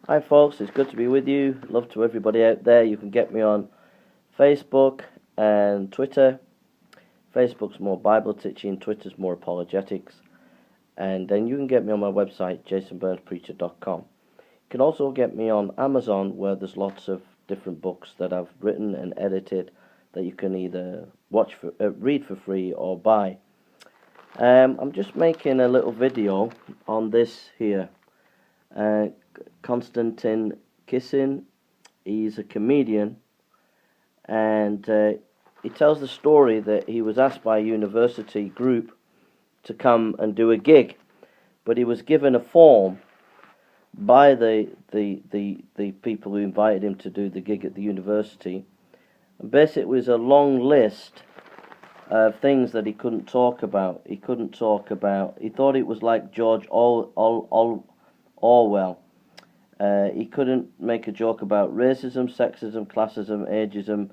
Hi folks, it's good to be with you. Love to everybody out there. You can get me on Facebook and Twitter. Facebook's more Bible teaching, Twitter's more apologetics. And then you can get me on my website, jasonburnspreacher.com. You can also get me on Amazon, where there's lots of different books that I've written and edited that you can either read for free or buy. I'm just making a little video on this here. Konstantin Kisin, he's a comedian, and he tells the story that he was asked by a university group to come and do a gig, but he was given a form by the people who invited him to do the gig at the university, and basically it was a long list of things that he couldn't talk about. He thought it was like George Orwell. He couldn't make a joke about racism, sexism, classism, ageism,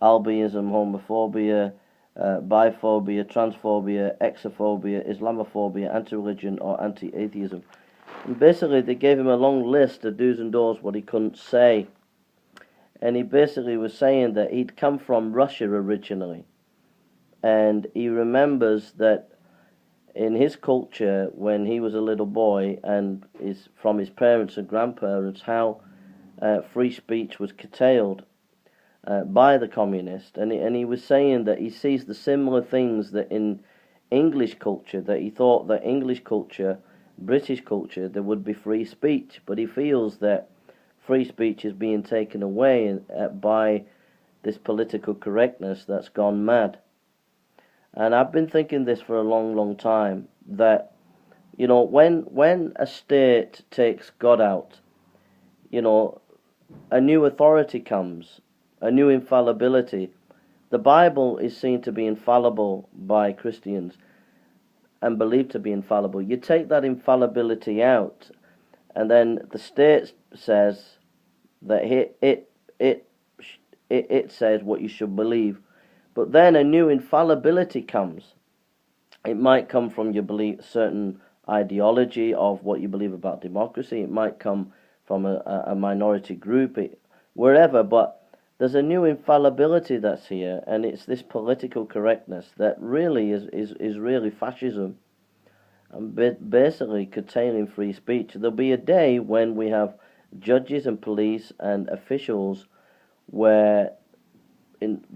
albinism, homophobia, biphobia, transphobia, exophobia, Islamophobia, anti-religion, or anti-atheism. And basically, they gave him a long list of do's and don'ts what he couldn't say. And he basically was saying that he'd come from Russia originally. And he remembers that in his culture, when he was a little boy, and from his parents and grandparents, how free speech was curtailed by the communists, and he was saying that he sees the similar things that in English culture, that he thought that English culture, British culture, there would be free speech, but he feels that free speech is being taken away by this political correctness that's gone mad. And I've been thinking this for a long, long time, that, you know, when a state takes God out, you know, a new authority comes, a new infallibility. The Bible is seen to be infallible by Christians and believed to be infallible. You take that infallibility out, and then the state says that it says what you should believe. But then a new infallibility comes. It might come from your belief, certain ideology of what you believe about democracy. It might come from a minority group, wherever. But there's a new infallibility that's here, and it's this political correctness that really is really fascism, and basically curtailing free speech. There'll be a day when we have judges and police and officials where,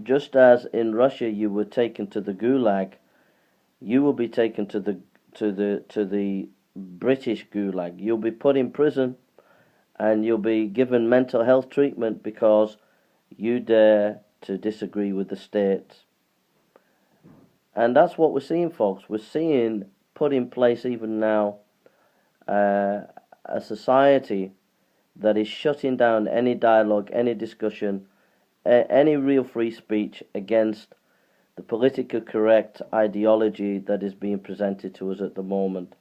just as in Russia you were taken to the Gulag, you will be taken to the British Gulag. You'll be put in prison, and you'll be given mental health treatment because you dare to disagree with the state. And that's what we're seeing, folks. We're seeing put in place even now a society that is shutting down any dialogue, any discussion, any real free speech against the politically correct ideology that is being presented to us at the moment.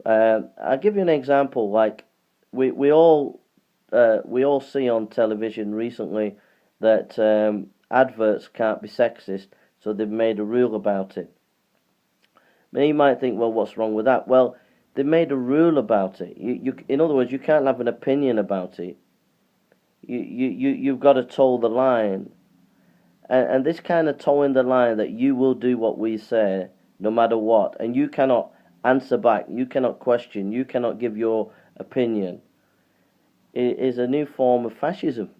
I'll give you an example. Like we all see on television recently that adverts can't be sexist, so they've made a rule about it. Now you might think, well, what's wrong with that? Well, they made a rule about it. In other words, you can't have an opinion about it. You've got to toe the line, and this kind of toeing the line, that you will do what we say no matter what, and you cannot answer back, you cannot question, you cannot give your opinion, is a new form of fascism.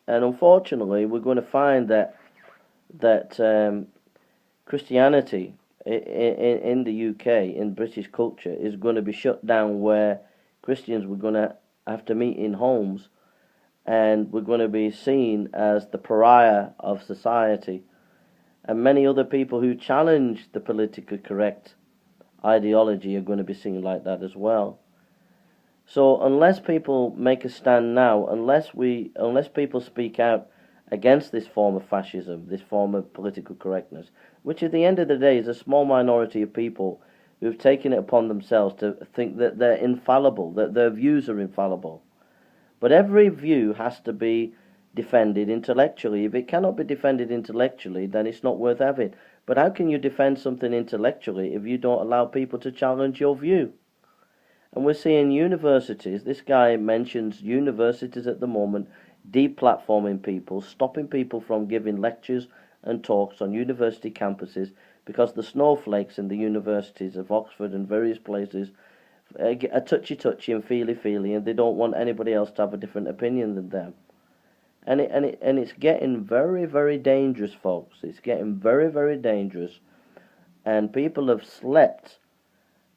And unfortunately, we're going to find that Christianity in the UK, in British culture, is going to be shut down, where Christians were going to have to meet in homes, and we're going to be seen as the pariah of society. And many other people who challenge the politically correct ideology are going to be seen like that as well. So unless people make a stand now, unless people speak out against this form of fascism, this form of political correctness, which at the end of the day is a small minority of people who've taken it upon themselves to think that they're infallible, that their views are infallible. But every view has to be defended intellectually. If it cannot be defended intellectually, then it's not worth having. But how can you defend something intellectually if you don't allow people to challenge your view? And we're seeing universities, this guy mentions universities at the moment, deplatforming people, stopping people from giving lectures and talks on university campuses because the snowflakes in the universities of Oxford and various places are touchy-touchy and feely-feely, and they don't want anybody else to have a different opinion than them. And it's getting very, very dangerous, folks. It's getting very, very dangerous. And people have slept.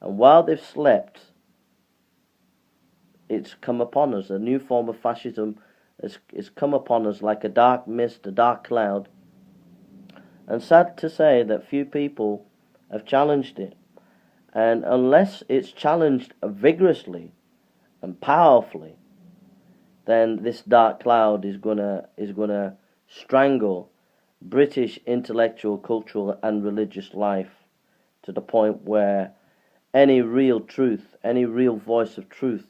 And while they've slept, it's come upon us. A new form of fascism has come upon us like a dark mist, a dark cloud. And sad to say that few people have challenged it. And unless it's challenged vigorously and powerfully, then this dark cloud is gonna strangle British intellectual, cultural and religious life to the point where any real truth, any real voice of truth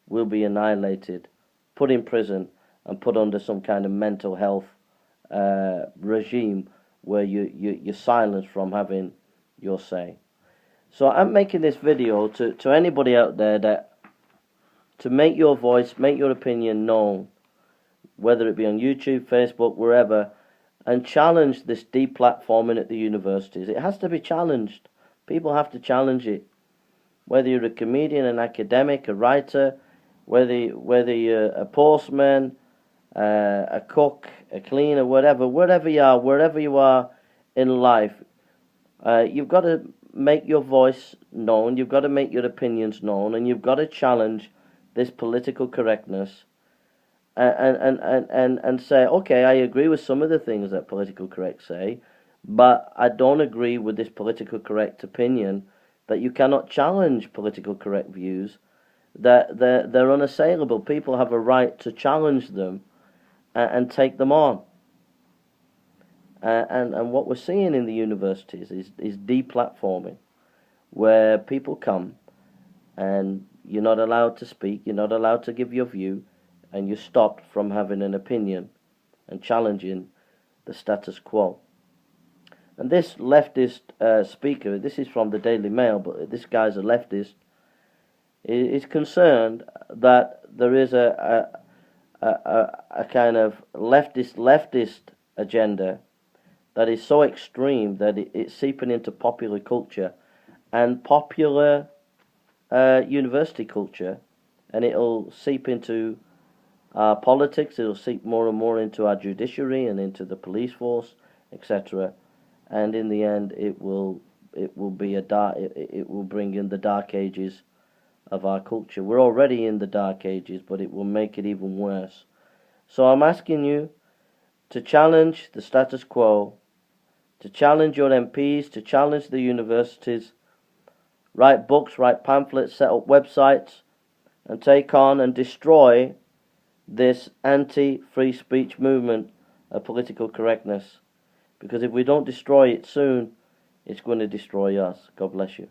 will be annihilated, put in prison and put under some kind of mental health regime where you're silenced from having your say. So I'm making this video to anybody out there that to make your voice, make your opinion known, whether it be on YouTube, Facebook, wherever, and challenge this deplatforming at the universities. It has to be challenged. People have to challenge it. Whether you're a comedian, an academic, a writer, whether you're a postman, a cook, a cleaner, wherever you are in life, you've got to make your voice known, you've got to make your opinions known, and you've got to challenge this political correctness and say, okay, I agree with some of the things that political correct say, but I don't agree with this political correct opinion that you cannot challenge political correct views, that they're unassailable. People have a right to challenge them and take them on. And what we're seeing in the universities is deplatforming, where people come and you're not allowed to speak, you're not allowed to give your view, and you're stopped from having an opinion and challenging the status quo. And this leftist speaker, this is from the Daily Mail, but this guy's a leftist, is concerned that there is a kind of leftist agenda that is so extreme that it's seeping into popular culture and popular university culture, and it'll seep into our politics, it'll seep more and more into our judiciary and into the police force, etc. And in the end, it will be it will bring in the dark ages of our culture. We're already in the dark ages, but it will make it even worse. So I'm asking you to challenge the status quo, to challenge your MPs, to challenge the universities, write books, write pamphlets, set up websites, and take on and destroy this anti-free speech movement of political correctness. Because if we don't destroy it soon, it's going to destroy us. God bless you.